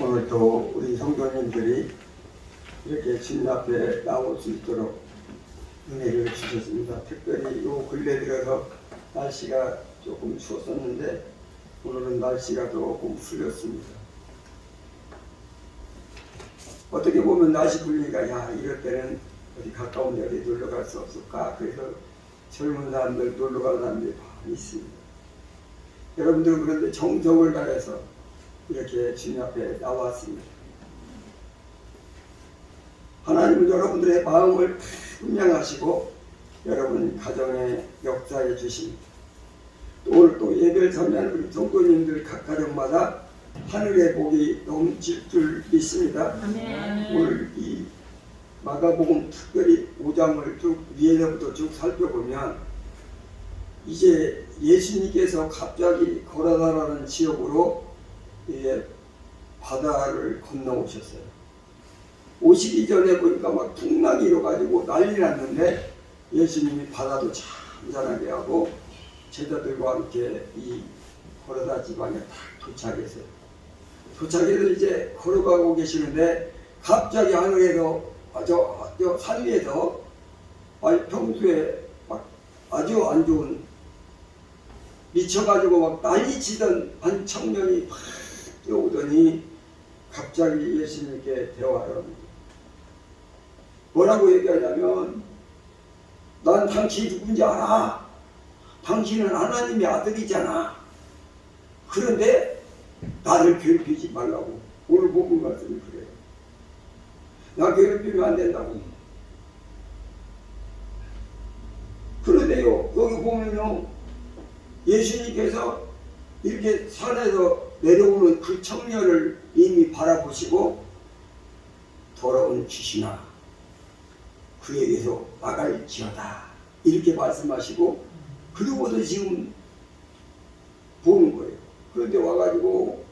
오늘도 우리 성도님들이 이렇게 주님 앞에 나올 수 있도록 은혜를 주셨습니다. 특별히 요 근래 들어서 날씨가 조금 추웠었는데 오늘은 날씨가 조금 풀렸습니다. 어떻게 보면 날씨 풀리니까 야, 이럴 때는 어디 가까운 데 어디 놀러 갈 수 없을까? 그래서 젊은 사람들 놀러 가는 사람들이 많이 있습니다. 여러분들은 그런데 정성을 다해서 이렇게 주님 앞에 나왔습니다. 하나님은 여러분들의 마음을 분명하시고 여러분 가정에 역사해 주십니다. 또 오늘 또 예배를 참여하는 우리 성도님들 각 가정마다 하늘의 복이 넘칠 줄 믿습니다. 아멘. 오늘 이 마가복음 특별히 5장을 쭉 위에서부터 쭉 살펴보면 이제 예수님께서 갑자기 거라다라는 지역으로 바다를 건너오셨어요. 오시기 전에 보니까 막 풍랑이 일어가지고 난리 났는데 예수님이 바다도 잔잔하게 하고 제자들과 함께 이 거라다 지방에 딱 도착했어요. 도착해서 이제 걸어가고 계시는데 갑자기 하늘에서 저 산 위에서 평소에 막 아주 안 좋은 미쳐가지고 막 난리치던 한 청년이 막 뛰어오더니 갑자기 예수님께 대화를 합니다. 뭐라고 얘기하냐면 난 당신이 누군지 알아. 당신은 하나님의 아들이잖아. 그런데 나를 괴롭히지 말라고. 오늘 복음 말씀이 그래요. 나 괴롭히면 안 된다고. 그런데요, 여기 보면요, 예수님께서 이렇게 산에서 내려오는 그 청년을 이미 바라보시고 더러운 귀신아 그에게서 나갈지어다 이렇게 말씀하시고 그러고도 지금 보는 거예요. 그런데 와가지고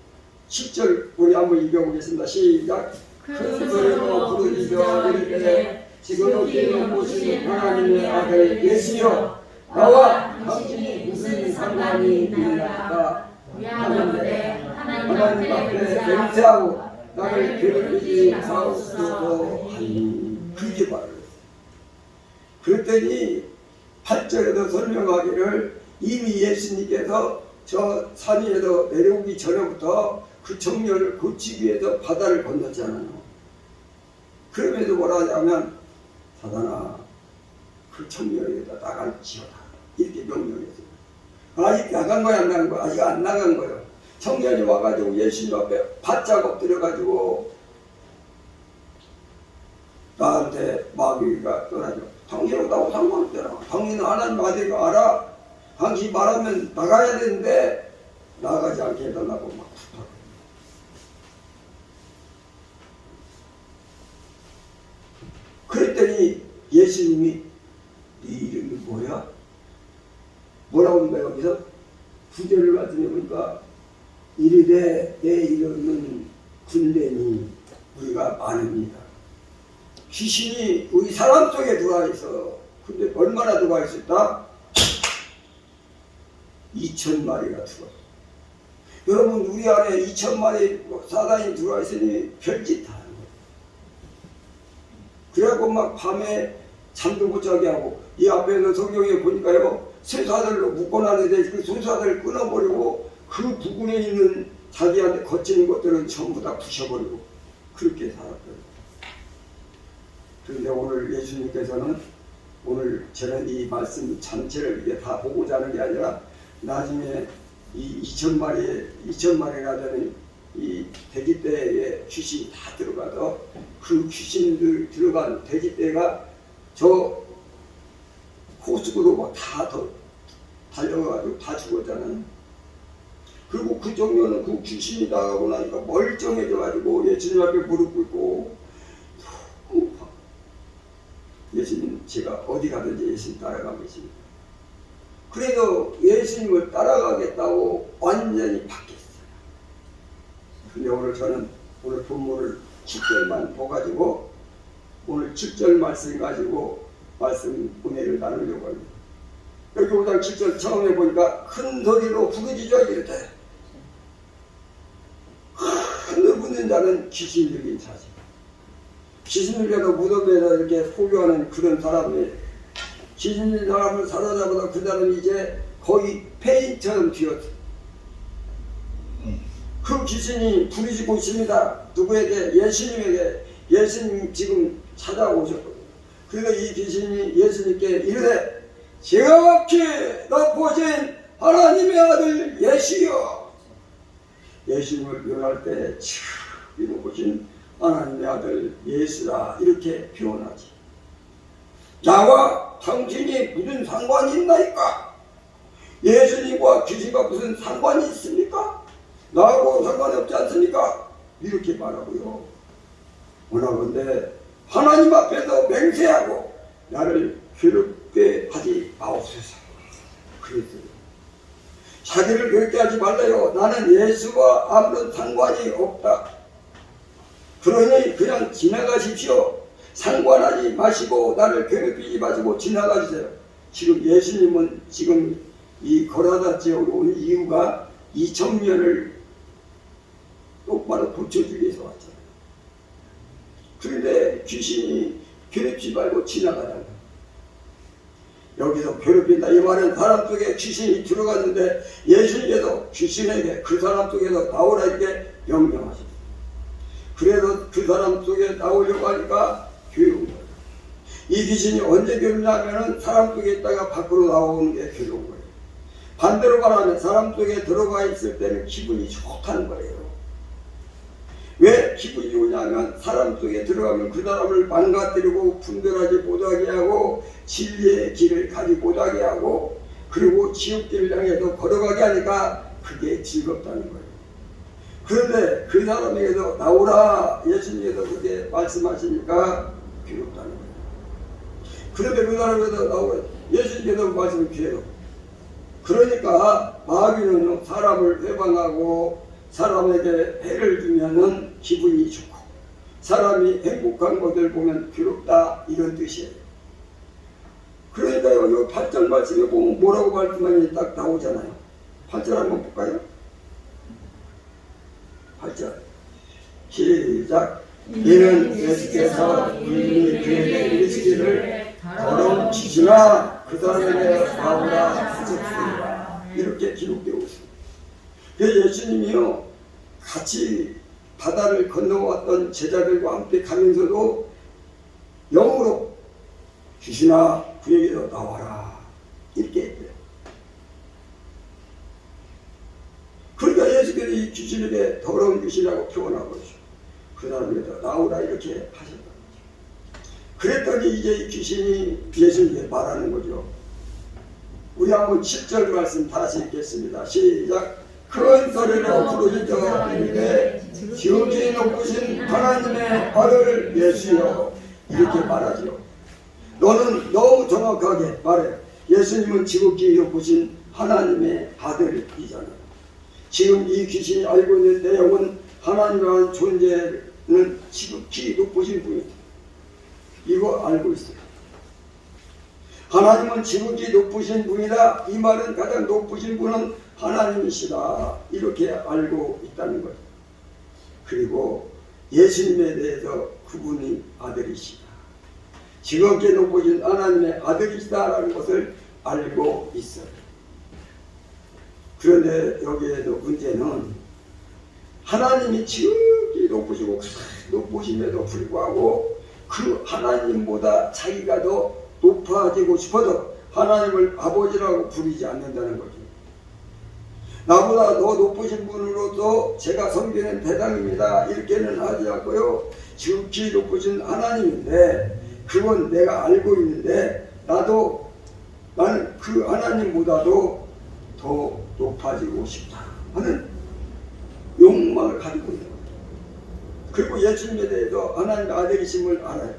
10절 우리 한번 읽어보겠습니다. 시작. 큰 소리로 부르짖어 이르되 지금 여기 보시는 하나님의 아들 예수여 나와 당신이 무슨 상관이 있느냐 하는데 하나님 앞에 맹세하고 나를 괴롭히지 마옵소서 하니 그렇게 말을 그랬더니 8절에도 설명하기를 이미 예수님께서 저 산 위에서 내려오기 전에부터 그 청년을 고치기 위해서 바다를 건넜잖아요. 그러면서 뭐라 하냐면 사단아 그 청년에게다 나갈지어다 이렇게 명령했어요. 아직 나간 거야 안 나간 거야? 아직 안 나간 거예요. 청년이 와가지고 예수님 앞에 바짝 엎드려가지고 나한테 마귀가 떠나죠. 당신하고 나하고 상관없잖아. 당신은 하나님 아들이고 알아. 당신이 말하면 나가야 되는데 나가지 않게 해달라고 막 부탁해. 그랬더니 예수님이 네 이름이 뭐야? 뭐라고 하는 거야 여기서? 9절을 말씀해 보니까 이르되 내 이름은 군대니 우리가 많습니다. 귀신이 우리 사람 속에 들어와 있어. 근데 얼마나 들어와 있었다? 2,000마리가 들어와. 여러분 우리 안에 2,000마리 사단이 들어와 있으니 별짓 다 하는 거예요. 그래갖고 막 밤에 잠도 못 자게 하고 이 앞에서 성경에 보니까요 쇠사슬로 묶어놨는데 그 쇠사슬을 끊어버리고 그 부근에 있는 자기한테 거치는 것들은 전부 다 부셔버리고 그렇게 살았거든요. 그런데 오늘 예수님께서는 오늘 저는 이 말씀 전체를 이게 다 보고자 하는 게 아니라 나중에 이 2,000마리나 되는 이 돼지떼에 귀신이 다 들어가서 그 귀신들 들어간 돼지떼가 저 호수구로 막 다 달려가지고 다 죽었잖아요. 그리고 그 정도는 그 귀신이 나가고 나니까 멀쩡해져가지고 예수님 앞에 무릎 꿇고 예수님 제가 어디 가든지 예수님 따라가고 있습니다. 그래도 예수님을 따라가겠다고 완전히 바뀌었어요. 근데 오늘 저는 오늘 본문을 10절만 보가지고 오늘 7절 말씀 가지고 말씀 은혜를 나누려고 합니다. 여기 5장 7절 처음에 보니까 큰 소리로 부르짖어 이르되 큰 믿는 자는 귀신 들린 자지. 귀신 들려도 무덤에서 이렇게 포교하는 그런 사람이 귀신 들린 사람을 사로잡아서 그 사람이 이제 거의 폐인처럼 되었어. 그 귀신이 부르짖고 있습니다. 누구에게? 예수님에게. 예수님 지금 찾아오셨거든요. 그래서 이 귀신이 예수님께 이르되 지극히 높으신 하나님의 아들 예수여. 예수님을 표현할 때 지극히 높으신 하나님의 아들 예수라 이렇게 표현하지. 나와 당신이 무슨 상관이 있나이까? 예수님과 귀신과 무슨 상관이 있습니까? 나하고 상관이 없지 않습니까? 이렇게 말하고요. 원하건대 하나님 앞에서 맹세하고 나를 괴롭게 하지 마옵소서. 그랬어요. 자기를 괴롭게 하지 말라요. 나는 예수와 아무런 상관이 없다. 그러니 그냥 지나가십시오. 상관하지 마시고 나를 괴롭히지 마시고 지나가주세요. 지금 예수님은 지금 이 고라다 지역으로 온 이유가 2000년을 똑바로 고쳐주기 위해서 왔잖아요. 그런데 귀신이 괴롭히지 말고 지나가잖아요. 여기서 괴롭힌다 이 말은 사람 속에 귀신이 들어갔는데 예수님께서 귀신에게 그 사람 속에서 나오라 이렇게 명령하셨어요. 그래서 그 사람 속에 나오려고 하니까 괴로운 거예요. 이 귀신이 언제 괴롭냐면은 사람 속에 있다가 밖으로 나오는 게 괴로운 거예요. 반대로 말하면 사람 속에 들어가 있을 때는 기분이 좋다는 거예요. 왜 기분이 좋냐면 사람 속에 들어가면 그 사람을 망가뜨리고 분별하지 못하게 하고 진리의 길을 가지 못하게 하고 그리고 지옥길을 향해서 걸어가게 하니까 그게 즐겁다는 거예요. 그런데 그 사람에게서 나오라 예수님께서 그렇게 말씀하시니까 괴롭다는 거예요. 그런데 그 사람에게서 나오라 예수님께서 말씀을 괴롭. 그러니까 마귀는 사람을 회방하고 사람에게 해를 주면은 기분이 좋고 사람이 행복한 것을 보면 괴롭다 이런 뜻이에요. 그러니까요, 이 8절 말씀에 보면 뭐라고 말씀하니 딱 나오잖아요. 8절 한번 볼까요? 8절 시작. 이는 예수께서 이미 그에게 이르시기를 더러운 귀신아 그 사람에게 나오라 하셨으리라 이렇게 기록되고 있습니다. 그래서 예수님이요 같이 바다를 건너왔던 제자들과 함께 가면서도 영으로 귀신아 그에게서 나와라 이렇게 했대요. 그러니까 예수께서 이 귀신에게 더러운 귀신이라고 표현하고 있어요. 그 사람에게서 나오라 이렇게 하셨다. 그랬더니 이제 이 귀신이 예수님께 말하는 거죠. 우리 한번 7절 말씀 다시 읽겠습니다. 시작. 큰 소리로 부르짖어 이르되 지극히 높으신 하나님의 아들 예수여 이렇게 말하죠. 너는 너무 정확하게 말해. 예수님은 지극히 높으신 하나님의 아들이잖아요. 지금 이 귀신이 알고 있는 내용은 하나님이라는 존재는 지극히 높으신 분이다. 이거 알고 있어요. 하나님은 지극히 높으신 분이다. 이 말은 가장 높으신 분은 하나님이시다. 이렇게 알고 있다는 거죠. 그리고 예수님에 대해서 그분이 아들이시다. 지극히 높으신 하나님의 아들이시다라는 것을 알고 있어요. 그런데 여기에도 문제는 하나님이 지극히 높으시고 높으심에도 불구하고 그 하나님보다 자기가 더 높아지고 싶어서 하나님을 아버지라고 부르지 않는다는 거죠. 나보다 더 높으신 분으로도 제가 섬기는 대상입니다. 이렇게는 하지 않고요. 지극히 높으신 하나님인데 그건 내가 알고 있는데 나는 그 하나님보다도 더 높아지고 싶다 하는 욕망을 가지고 있는 거예요. 그리고 예수님에 대해서 하나님의 아들이심을 알아요.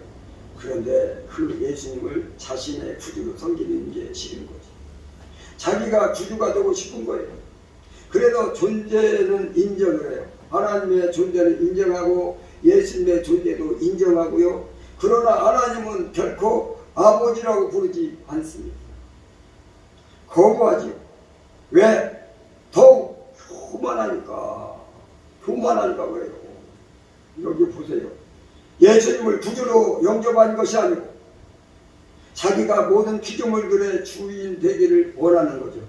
그런데 그 예수님을 자신의 구주로 섬기는 게 싫은 거지. 자기가 구주가 되고 싶은 거예요. 그래서 존재는 인정을 해요. 하나님의 존재는 인정하고 예수님의 존재도 인정하고요. 그러나 하나님은 결코 아버지라고 부르지 않습니다. 거부하지요. 왜? 더욱 교만하니까 그래요. 여기 보세요. 예수님을 구주로 영접한 것이 아니고 자기가 모든 피조물들의 주인 되기를 원하는 거죠.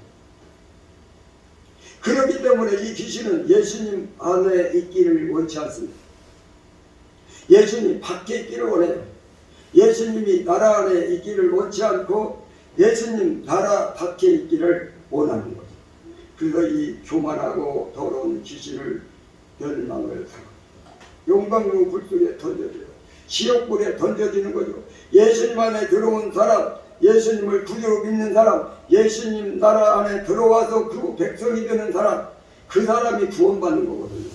그렇기 때문에 이 귀신은 예수님 안에 있기를 원치 않습니다. 예수님 밖에 있기를 원해요. 예수님이 나라 안에 있기를 원치 않고 예수님 나라 밖에 있기를 원하는 거죠. 그래서 이 교만하고 더러운 귀신을 멸망을 하고 용광로 불 속에 던져져요. 지옥불에 던져지는 거죠. 예수님 안에 들어온 사람, 예수님을 구주로 믿는 사람, 예수님 나라 안에 들어와서 그 백성이 되는 사람, 그 사람이 구원받는 거거든요.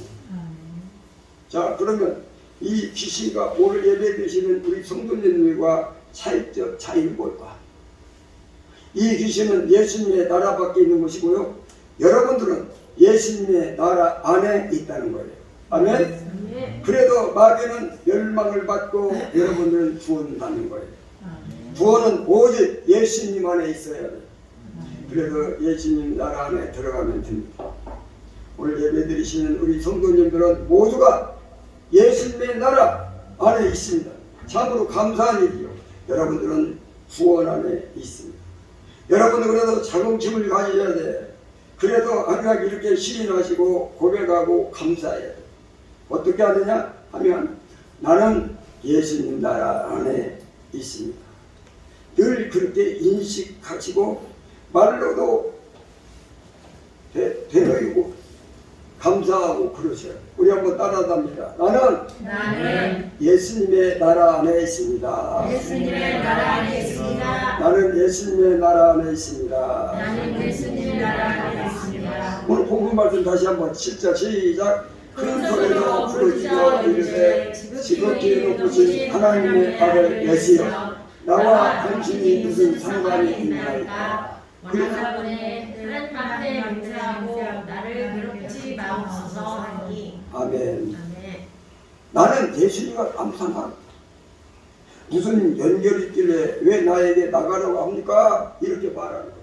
자, 그러면 이 귀신과 오늘 예배드리시는 우리 성도님들과 차이점 차이는 뭘까? 이 귀신은 예수님의 나라 밖에 있는 것이고요. 여러분들은 예수님의 나라 안에 있다는 거예요. 아멘? 그래도 마귀는 멸망을 받고 여러분들은 구원받는 거예요. 구원은 오직 예수님 안에 있어야 돼요. 그래서 예수님 나라 안에 들어가면 됩니다. 오늘 예배드리시는 우리 성도님들은 모두가 예수님의 나라 안에 있습니다. 참으로 감사한 일이요. 여러분들은 구원 안에 있습니다. 여러분은 그래도 자긍심을 가져야 돼. 그래도 항상 이렇게 시인하시고 고백하고 감사해야 돼. 어떻게 하느냐 하면 나는 예수님 나라 안에 있습니다. 늘 그렇게 인식하시고 말로도 되뇌이고 감사하고 그러셔요. 우리 한번 따라합니다. 나는 예수님의 나라 안에 있습니다. 예수님의 나라 안에 있습니다. 나는 예수님의 나라 안에 있습니다. 나는 예수님의 나라 안에 있습니다. 오늘 본문 말씀 다시 한번 7절 시작. 큰 소리로 부르짖어 이르되 지극히 높으신 하나님의 아들 예수여 나와 당신이 무슨 상관이 있나이까. 여러분의 그런 밤에 맹세하고 나를 괴롭히지 마옵소서 하니. 아멘. 나는 예수님과 아무 상관 무슨 연결이 있길래 왜 나에게 나가라고 합니까? 이렇게 말하는 거예요.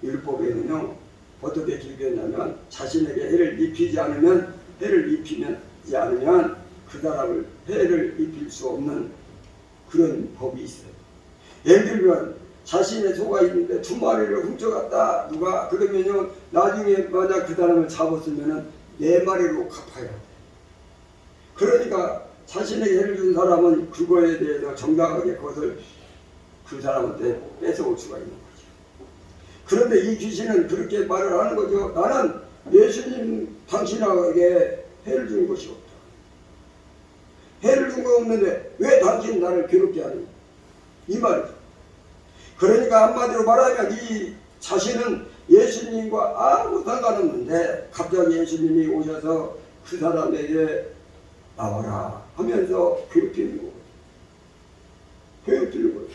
율법에는요 어떻게 기록했냐면 자신에게 해를 입히지 않으면 해를 입히지 않으면 그 사람을 해를 입힐 수 없는 그런 법이 있어요. 예를 들면 자신의 소가 있는데 2마리를 훔쳐갔다 누가 그러면요 나중에 만약 그 사람을 잡았으면은 4마리로 갚아야 돼. 그러니까 자신에게 해를 준 사람은 그거에 대해서 정당하게 그것을 그 사람한테 뺏어올 수가 있는 거죠. 그런데 이 귀신은 그렇게 말을 하는 거죠. 나는 예수님 당신에게 해를 준 것이 없다. 해를 준 거 없는데 왜 당신 나를 괴롭게 하니? 이 말이죠. 그러니까 한마디로 말하면 이 자신은 예수님과 아무 상관없는데 갑자기 예수님이 오셔서 그 사람에게 나와라 하면서 괴롭히는 거예요. 괴롭히는 거예요.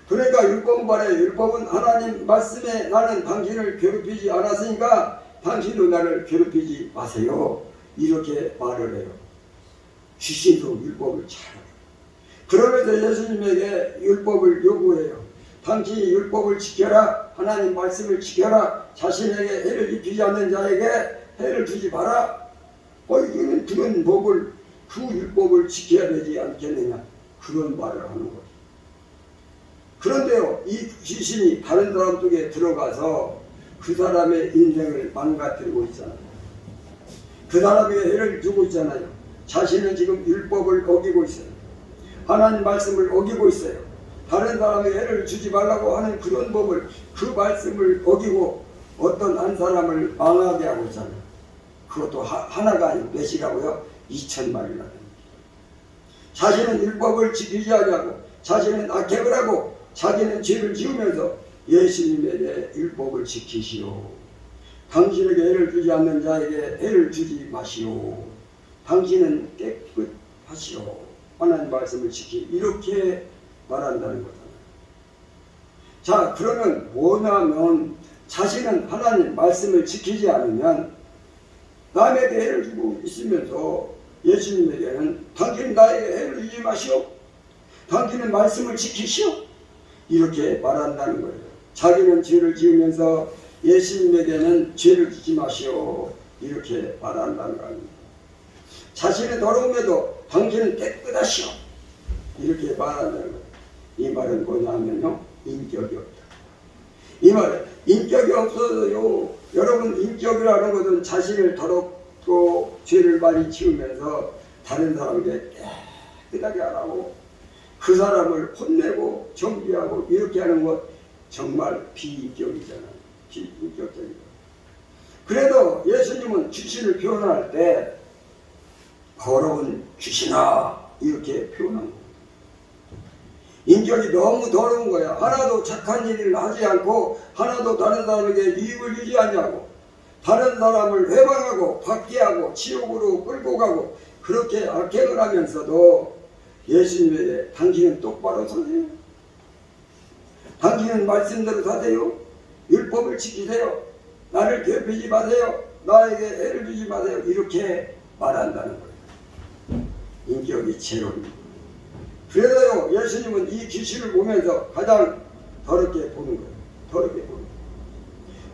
그러니까 율법은 말해요. 율법은 하나님 말씀에 나는 당신을 괴롭히지 않았으니까 당신도 나를 괴롭히지 마세요. 이렇게 말을 해요. 귀신도 율법을 잘 알아요. 그러면서 예수님에게 율법을 요구해요. 당신이 율법을 지켜라. 하나님 말씀을 지켜라. 자신에게 해를 입히지 않는 자에게 해를 주지 마라. 이거는 그런 법을 그 율법을 지켜야 되지 않겠느냐. 그런 말을 하는 거죠. 그런데요. 이 귀신이 다른 사람 쪽에 들어가서 그 사람의 인생을 망가뜨리고 있잖아요. 그 사람에게 해를 주고 있잖아요. 자신은 지금 율법을 어기고 있어요. 하나님 말씀을 어기고 있어요. 다른 사람에게 해를 주지 말라고 하는 그런 법을 그 말씀을 어기고 어떤 한 사람을 망하게 하고 있잖아요. 그것도 하나가 아니고 몇이라고요? 2000마리나 됩니다. 자신은 율법을 지키지 않냐고 자신은 악행을 하고 자기는 죄를 지으면서 예수님에게 율법을 지키시오. 당신에게 해를 주지 않는 자에게 해를 주지 마시오. 당신은 깨끗하시오. 하나님 말씀을 지키 이렇게 말한다는 거잖아요. 자, 그러면 뭐냐면 자신은 하나님 말씀을 지키지 않으면 남에게 해를 주고 있으면서 예수님에게는 당신 나에게 해를 주지 마시오. 당신은 말씀을 지키시오. 이렇게 말한다는 거예요. 자기는 죄를 지으면서 예수님에게는 죄를 지지 마시오. 이렇게 말한다는 거 아닙니까? 자신의 더러움에도 당신은 깨끗하시오. 이렇게 말한다는 거예요. 이 말은 뭐냐면요, 인격이 없다. 이 말은 인격이 없어도요, 여러분 인격이라는 것은 자신을 더럽고 죄를 많이 지으면서 다른 사람에게 깨끗하게 안 하고 그 사람을 혼내고 정죄하고 이렇게 하는 것 정말 비인격이잖아요. 비인격적이다. 그래도 예수님은 귀신을 표현할 때 더러운 귀신아 이렇게 표현한 거예요. 인격이 너무 더러운 거야. 하나도 착한 일을 하지 않고 하나도 다른 사람에게 이익을 주지 않냐고, 다른 사람을 회방하고 박해하고 지옥으로 끌고 가고 그렇게 악행을 하면서도 예수님에게 당신은 똑바로 서세요. 당신은 말씀대로 사세요. 율법을 지키세요. 나를 괴롭히지 마세요. 나에게 애를 주지 마세요. 이렇게 말한다는 거예요. 인격이 제로입니다. 그래서요, 예수님은 이 귀신을 보면서 가장 더럽게 보는 거예요. 더럽게 보는 거예요.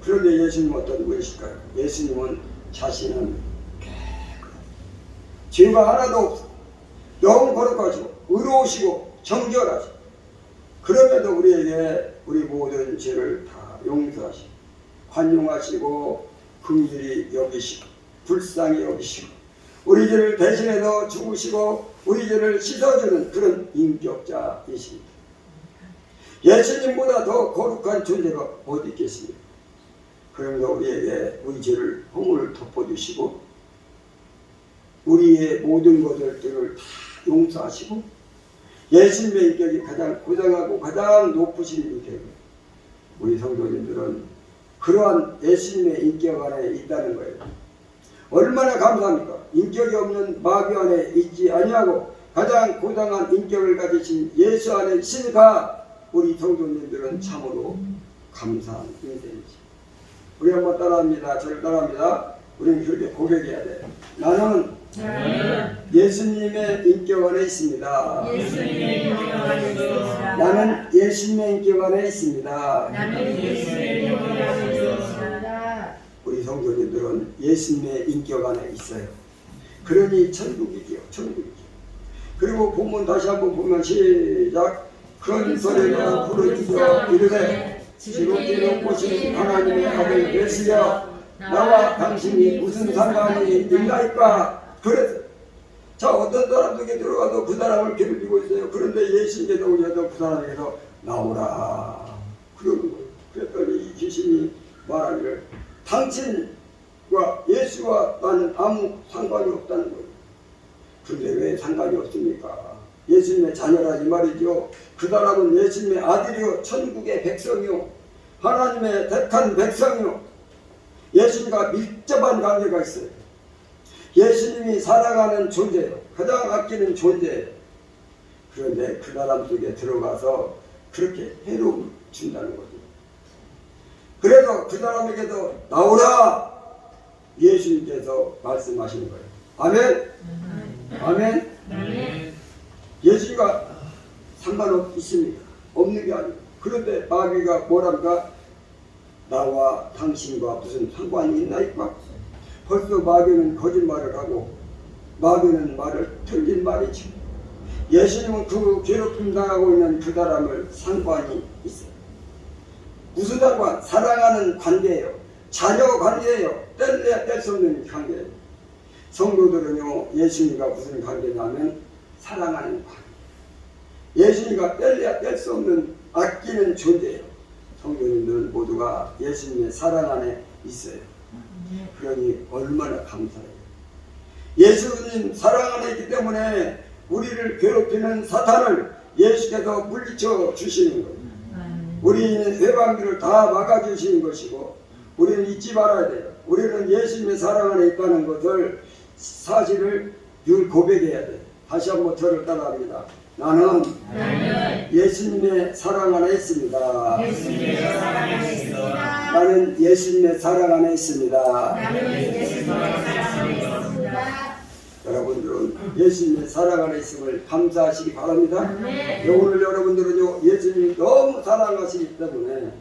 그런데 예수님은 어떤 분이실까요? 예수님은 자신은 죄가 하나도 없어. 너무 거룩하시고 의로우시고 정결하시고 그럼에도 우리에게 우리 모든 죄를 다 용서하시고 관용하시고 긍휼히 여기시고 불쌍히 여기시고 우리 죄를 대신해서 죽으시고 우리 죄를 씻어주는 그런 인격자이십니다. 예수님보다 더 거룩한 존재가 어디 있겠습니까? 그러면서 우리에게 우리 죄를 허물을 덮어주시고 우리의 모든 것들을 다 용서하시고 예수님의 인격이 가장 고상하고 가장 높으신 인격이에요. 우리 성도님들은 그러한 예수님의 인격 안에 있다는 거예요. 얼마나 감사합니까? 인격이 없는 마귀 안에 있지 아니하고 가장 고상한 인격을 가지신 예수 안에 있으니까 우리 성도님들은 참으로 감사한 인생이지. 우리 한번 따라합니다. 저를 따라합니다. 우리는 그렇게 고백해야 돼. 나는 예수님의 인격 안에 있습니다. 나는 예수님의 인격 안에 있습니다. 우리 성도님들은 예수님의 인격 안에 있어요. 그러니 천국이지요. 천국이죠. 그리고 본문 다시 한번 보면 시작. 큰 소리로 부르짖어 이르되 지극히 높으신 하나님의 아들 예수여 나와 당신이 무슨 상관이 있나이까. 그래서 자 어떤 사람 속에 들어가서 그 사람을 괴롭히고 있어요. 그런데 예수님께서 오셔서 그 사람에게서 나오라 그러는 거예요. 그랬더니 이 귀신이 말하기를 당신과 예수와 나는 아무 상관이 없다는 거예요. 그런데 왜 상관이 없습니까? 예수님의 자녀라 이 말이죠. 그 사람은 예수님의 아들이요 천국의 백성이요 하나님의 택한 백성이요 예수님과 밀접한 관계가 있어요. 예수님이 사랑하는 존재예요. 가장 아끼는 존재예요. 그런데 그 사람 속에 들어가서 그렇게 해로움을 준다는 거죠. 그래서 그 사람에게도 나오라 예수님께서 말씀하시는 거예요. 아멘. 아멘. 예수가 상관없습니다. 없는 게 아니고. 그런데 마귀가 뭐랍니까? 나와 당신과 무슨 상관이 있나이까? 벌써 마귀는 거짓말을 하고 마귀는 말을 틀린 말이죠. 예수님은 그 괴롭힘 당하고 있는 그 사람을 상관이 있어요. 무슨 상관? 사랑하는 관계예요. 자녀 관계예요. 뗄래야 뗄 수 없는 관계예요. 성도들은요 예수님과 무슨 관계냐면 사랑하는 관계. 예수님과 뗄래야 뗄 수 없는 아끼는 존재예요. 성도님들은 모두가 예수님의 사랑 안에 있어요. 그러니 얼마나 감사해요. 예수님 사랑 안에 있기 때문에 우리를 괴롭히는 사탄을 예수께서 물리쳐 주시는 거예요. 우리는 회방기를 다 막아주시는 것이고 우리는 잊지 말아야 돼요. 우리는 예수님의 사랑 안에 있다는 것을 사실을 늘 고백해야 돼요. 다시 한번 저를 따라합니다. 나는 예수님의 사랑 안에 있습니다. 나는 예수님의 사랑 안에 있습니다. 여러분들은 예수님의 사랑 안에 있음을 감사하시기 바랍니다. 오늘 여러분들은요 예수님이 너무 사랑하시기 때문에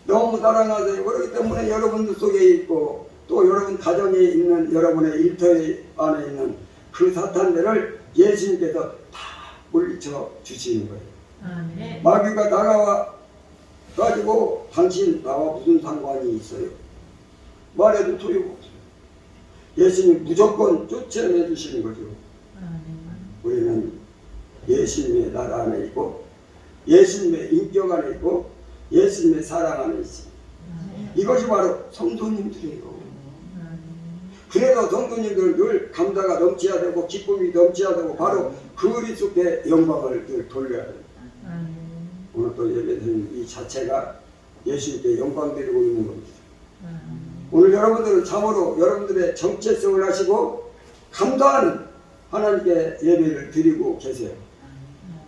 너무 사랑하세요. 그렇기 때문에 여러분들 속에 있고 또 여러분 가정에 있는 여러분의 일터 안에 있는 그 사탄들을 예수님께서 다 물리쳐 주시는 거예요. 아멘. 마귀가 다가와 가지고 당신 나와 무슨 상관이 있어요? 말해도 소용없어요. 예수님 무조건 쫓아내 주시는 거죠. 우리는 예수님의 나라 안에 있고 예수님의 인격 안에 있고 예수님의 사랑 안에 있습니다. 이것이 바로 성도님들이에요. 그래서 성도님들은 늘 감사가 넘쳐야 되고 기쁨이 넘쳐야 되고 바로 그리스도께 영광을 늘 돌려야 됩니다. 오늘 또 예배드리는 이 자체가 예수님께 영광 드리고 있는 겁니다. 오늘 여러분들은 참으로 여러분들의 정체성을 하시고 감사하는 하나님께 예배를 드리고 계세요.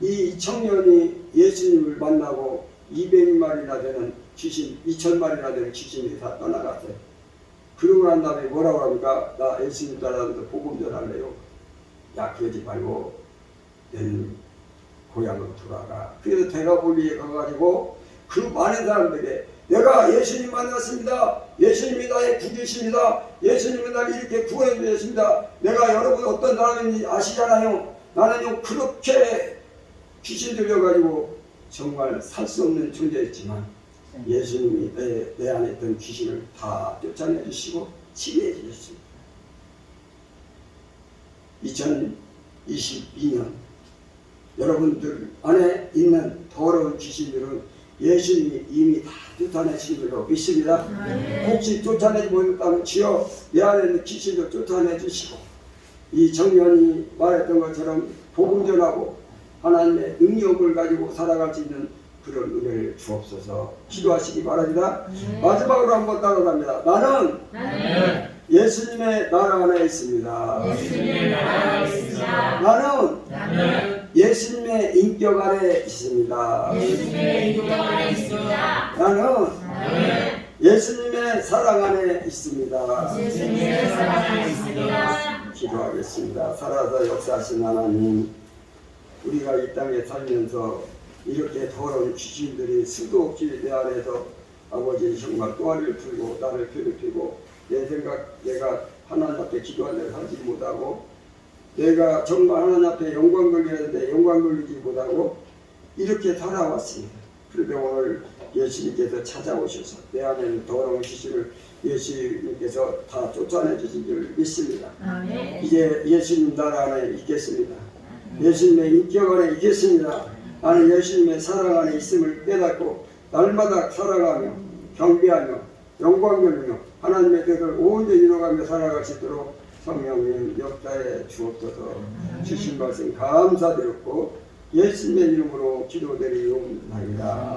이 청년이 예수님을 만나고 200마리나 되는 귀신, 2000마리나 되는 귀신이 다 떠나갔어요. 그러고 난 다음에 뭐라고 합니까? 나 예수님 따라서 복음 전할래요. 야, 그러지 말고 너는 고향으로 돌아가. 그래서 대가볼리에 가가지고 그 많은 사람들에게 내가 예수님 만났습니다. 예수님이 나의 구주십니다. 예수님이 나를 이렇게 구원해 주셨습니다. 내가 여러분 어떤 사람인지 아시잖아요. 나는요 그렇게 귀신 들려가지고 정말 살 수 없는 존재였지만 예수님이 내 안에 있던 귀신을 다 쫓아내 주시고 치유해 주셨습니다. 2022년 여러분들 안에 있는 더러운 귀신들은 예수님이 이미 다 쫓아내신 줄로 믿습니다. 혹시 쫓아내지 못했다면 주여 내 안에 있는 귀신도 쫓아내 주시고 이 청년이 말했던 것처럼 복음 전하고 하나님의 능력을 가지고 살아갈 수 있는 그런 은혜를 주옵소서 기도하시기 바랍니다. 마지막으로 한번 따라갑니다. 나는 예수님의 나라 안에 있습니다. 예수님의 나라 안에 있습니다. 나는 예수님의 인격 안에 있습니다. 예수님의 인격 안에 있습니다. 나는 예수님의 사랑 안에 있습니다. 예수님의 사랑 안에 있습니다. 기도하겠습니다. 살아서 역사하신 하나님, 우리가 이 땅에 살면서 이렇게 더러운 귀신들이 수도 없이 내 안에서 아버지 정말 또아리를 풀고 나를 괴롭히고 내 생각 내가 하나님 앞에 기도한 대로 하지 못하고 내가 정말 하나님 앞에 영광 돌려야 되는데 영광 돌리지 못하고 이렇게 살아왔습니다. 그런데 오늘 예수님께서 찾아오셔서 내 안에 있는 더러운 귀신을 예수님께서 다 쫓아내 주신 줄 믿습니다. 아멘. 이제 예수님 나라 안에 있겠습니다. 예수님의 인격 안에 있겠습니다. 나는 예수님의 사랑 안에 있음을 깨닫고 날마다 살아가며 경배하며 영광 돌리며 하나님의 뜻을 온전히 이루어가며 살아갈 수 있도록 성령님 역사에 주옵소서. 주신 말씀 감사드렸고 예수님의 이름으로 기도드리옵나이다.